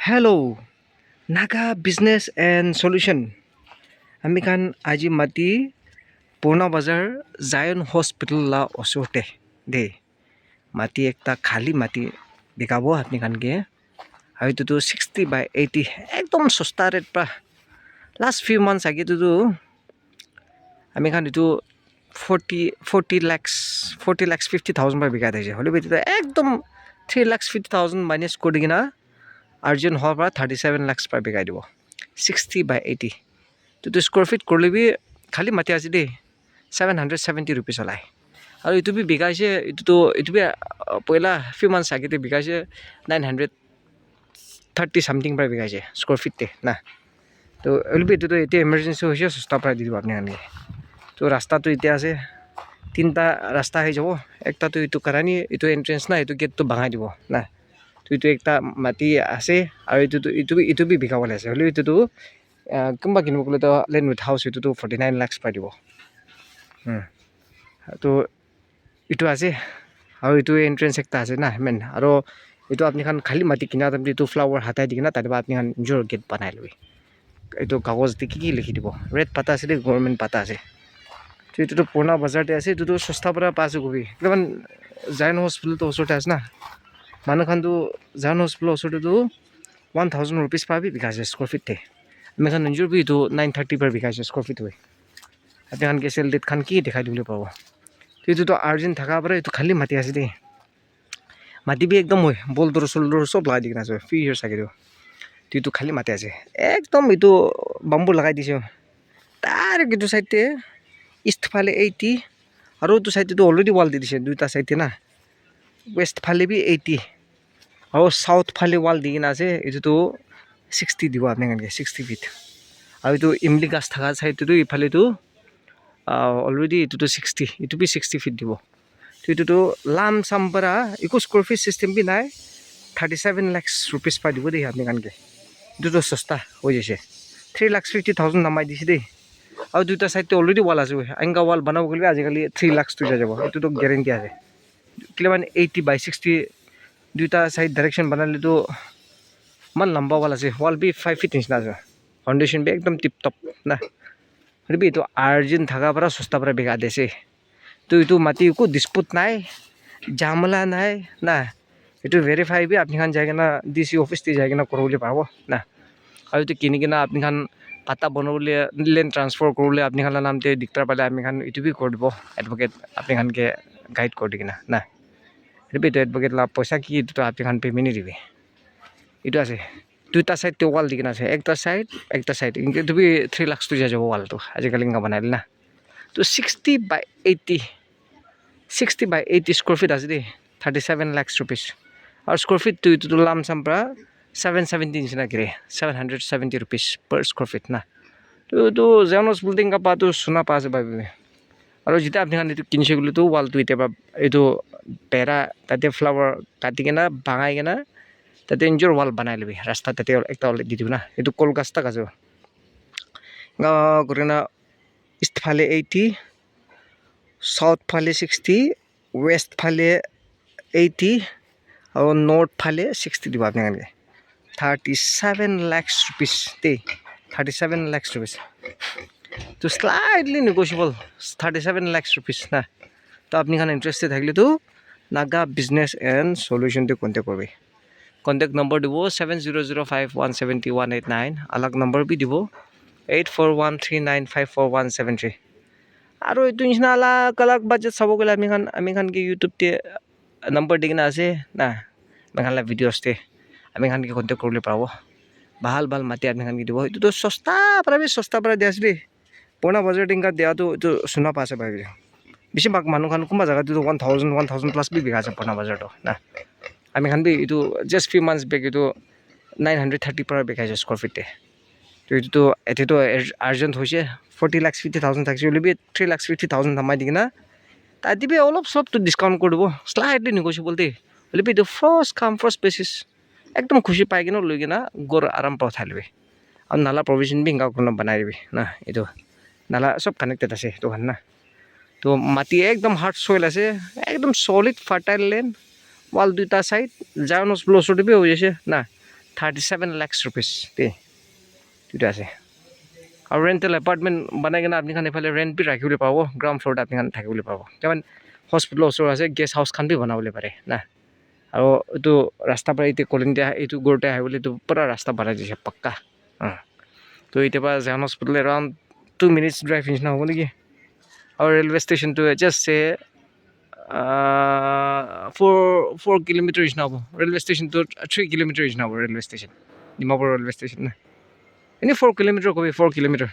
Hello, Naga Business and Solution. আমি kan আজি mati Purna Bazar Zion Hospital la osorte de mati ekta khali mati bikabo apni kan ke aru itu 60 by 80 ekdom sosta rate pra last few months age tu আমি kan itu 40 lakhs 50,000 par bikai daise hole bitu ekdom 3 lakhs 50,000 minus kori kina Arjun হওয়ার পর 37 lakhs পার বিঘাই দিব 60 by 80 তো square feet করলে B খালি মাটি আছে দেই 770 rupees ওলাই আৰু ইটো বি বিঘাইছে ইটো বি পয়লা ফিউ মান্থস আগেতে বিঘাইছে 930 সামথিং পার বিঘাইছে স্কোয়ার ফিটতে না তো অলবি ইটো এতিয়া ইমার্জেন্সি হৈছে সস্তা পাই দি দিব আপনি আনকে তো রাস্তাটো এতিয়া আছে তিনটা রাস্তা হৈ যাব একটা তো ইটো কারানি ইটো এন্ট্রেন্স না ইটো গেটটো ভাঙাই দিব না itu ekta mati ase aru itu bi bikawale ase hole itu kumba kinu kole to land with house itu 49 lakhs pai dibo to itu ase aru itu entrance ekta ase na men aru itu apni khan khali mati kina tamti itu flower hatai dikina tadiba apni khan jor gate banai lobi itu kagoj te ki likhi dibo red pata ase government pata ase to itu Purna Bazar te ase itu sosta para pasu gobi kaman Zion Hospital to osote ase na মানুহ খানটো Zion Hospital ওচৰতে 1000 rupees পাবি বিকাছে square fit আমি খান নিজৰ B 930 পার বিকাছে square feet হয় আপনি খান কে cell date খান কি দেখাই দিবলৈ পাব তো আর্জেন্ট থাকা পরে তো খালি মাটি আছে দেই মাটি বি একদম হয় বোলদৰ সোলদৰ সব লগাই দিনা আছে ফ্রি ইয়ার সাকে তো খালি মাটি আছে একদম ইটো বাম্বু লগাই দিছে তার কিটো সাইডতে ইস্ট ফালে 80 আৰু তো সাইডতে অলরেডি ওয়াল দি দিছে দুইটা সাইডতে না ওয়েস্ট ফালে বি 80 আৰু সাউথ ফালে ওয়াল দি কিনা আছে এটো 60 দিব আপনি কানকে 60 ফিট আৰু এটো ইমলি গাছ থাকা সাইডটো ইফালে তো অলরেডি এটো 60 এটো বি 60 ফিট দিব তো এটো lump sum para eco square feet system বি নাই 37 lakhs rupees পা দিব দেই আপনি কানকে এটো সস্তা হৈ যাইছে 3 lakhs 50,000 নামাই দিছে দেই আৰু দুটা সাইডতে অলরেডি ওয়াল আছে আঙ্গা ওয়াল বানাব গলি আজিকালি 3 lakhs তুই যাব এটো তো গ্যারান্টি আছে কিমান 80 by 60 দুইটা সাইড ডাইরেকশন বানালে তো মান লম্বা ওয়াল আছে ওয়াল বি 5 feet নিচিনা আছে ফাউন্ডেশন বি একদম টিপ টপ না হবি তো আর্জেন্ট থাকা পৰা সস্তা পৰা বিঘা দেছে তো ইটো মাটি কো ডিসপুট নাই জামলা নাই না ইটো ভেরিফাই বি আপনি খান যায়গে না ডিসি অফিস তে যায়গে না করবলে পাবো না আৰু তো কিনি কিনা আপনি খান পাতা বনাবলে লেন্ড ট্ৰান্সফাৰ কৰলে আপনি খান নামতে দিকতাৰ পালে আপনি খান ইটো বি কৰি দিব এডভোকেট আপনি খানকে গাইড কৰি দিনা না হবি তো এডভোকেট লা পয়সা কি তো আপনি খান পেমেন্ট দিবি ইটো আছে দুইটা সাইড তে ওয়াল দিকিনা আছে একটা সাইড ইনকে তুমি 3 lakhs তুই যাব ওয়াল তো আজিকালি ইনকা বানাইল না তো 60 by 80 স্কোয়ার ফিট আছে দে 37 lakhs rupees আর স্কোয়ার ফিট তুই তো লাম সাম pra 770 নিচিনা গরে 770 rupees per square feet না তো Zion Hospital কা পা তো সোনা পা আছে ভাবি আৰু যেটা আপনি খান এটো কিনছে গলি তো ওয়াল তো এটা এটো পেরা তাতে ফ্লাওয়ার কাটি কেনা ভাঙাই কেনা তাতে ইঞ্জর ওয়াল বানাই লবি রাস্তা তাতে একটা ওয়াল দি দিব না এটো কলকাতা কাজো গরিনা ইস্ট ফালে 80 সাউথ ফালে 60 ওয়েস্ট ফালে 80 আৰু নর্থ ফালে 60 দিব আপনি কানকে 37 lakhs rupees তে 37 lakhs rupees তো স্লাইটলি নেগোশিয়েবল 37 lakhs rupees না তো আপনি খান ইন্টারেস্টেড থাকলে তো নাগা বিজনেস এন্ড সলিউশন তে কন্টাক্ট করবে কন্টাক্ট নম্বর দিব 7005170189 আলাগ নম্বর বি দিব 8413954173 আৰু এটো নিচিনা আলাগ বাজেট চাব গলে আমি খান কি ইউটিউব তে নম্বৰ দিকিনা আছে না মেঘালা ভিডিওস তে আমি খান কি কন্টাক্ট করলে পাবো ভাল মাটি আপনি খান কি দিব এটো তো সস্তা পৰা দি আছে দেই Purna Bazar টিংকা দেয়া তো শুনা পাছে ভাবি বেশি ভাগ মানুহ খান কোনবা জায়গা তো 1000 প্লাস বি বিঘা আছে Purna Bazar তো না আমি খান বি এটো জাস্ট ফিউ মান্থস বেক এটো 930 পৰা বিঘাইছে স্কয়ার ফিটে তো এটো এতেতো আর্জেন্ট হইছে 40 lakhs 50,000 থাকছে বলি 3 lakhs 50,000 নামাই দিকিনা তাই দিবি অলপ সব তো ডিসকাউন্ট কৰি দিব স্লাইটলি নেগোশিয়েবল দে বলি এটো ফার্স্ট বেসিস একদম খুশি পাই কিনা লৈ কিনা গর আরাম পঠাই লবি আৰু নালা প্রভিশন বি গাঁও কোনো বনাই দিবি না এটো নালা সব কানেক্টেড আছে তো না তো মাটি একদম হার্ড সয়েল আছে একদম সলিড ফার্টাইল ল্যান্ড ওয়াল দুইটা সাইড Zion Hospital ওচৰতে বি হৈ আছে না 37 lakhs rupees দেই এইটো আছে আৰু ৰেণ্টেল এপাৰ্টমেণ্ট বনাই কিনে আপুনি এইফালে ৰেণ্ট বি ৰাখিবলৈ পাব গ্ৰাউণ্ড ফ্ল'ৰত আপুনি থাকিবলৈ পাব কিমান হস্পিটেলৰ ওচৰত আছে গেষ্ট হাউচ খান বি বনাবলৈ পাৰে না আৰু এইটো ৰাস্তা পৰা এতিয়া কলিংতে এইটো গড়তে আহিবলৈ এইটো পূৰা ৰাস্তা বনাই দিছে পাক্কা তো এতিয়া পৰা জাহান হস্পিটেল এৰাউণ্ড 2 minutes ড্ৰাইভ নিচিনা হ'ব নেকি আৰু ৰেলৱে ষ্টেচনটো জাষ্ট 4 কিলোমিটাৰ নিচিনা হ'ব ৰেলৱে ষ্টেচনটো 3 কিলোমিটাৰ নিচিনা হ'ব railway station Dimapur railway station না এনেই 4 কিলোমিটাৰ ক'বি 4 কিলোমিটাৰ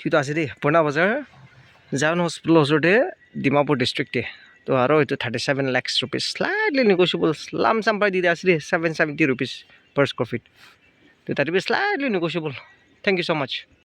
ঠিক আছে দেই পুৰণা বজাৰ জাহান হস্পিটেলৰ ওচৰতে ডিমাপুৰ ডিষ্ট্ৰিক্টে তো আৰু এইটো 37 lakhs rupees স্লাইটলি নেগোচিয়েবল লাম চাম পাই দি আছে দেই 770 rupees per square feet তো তাতে বি slightly negotiable thank you so much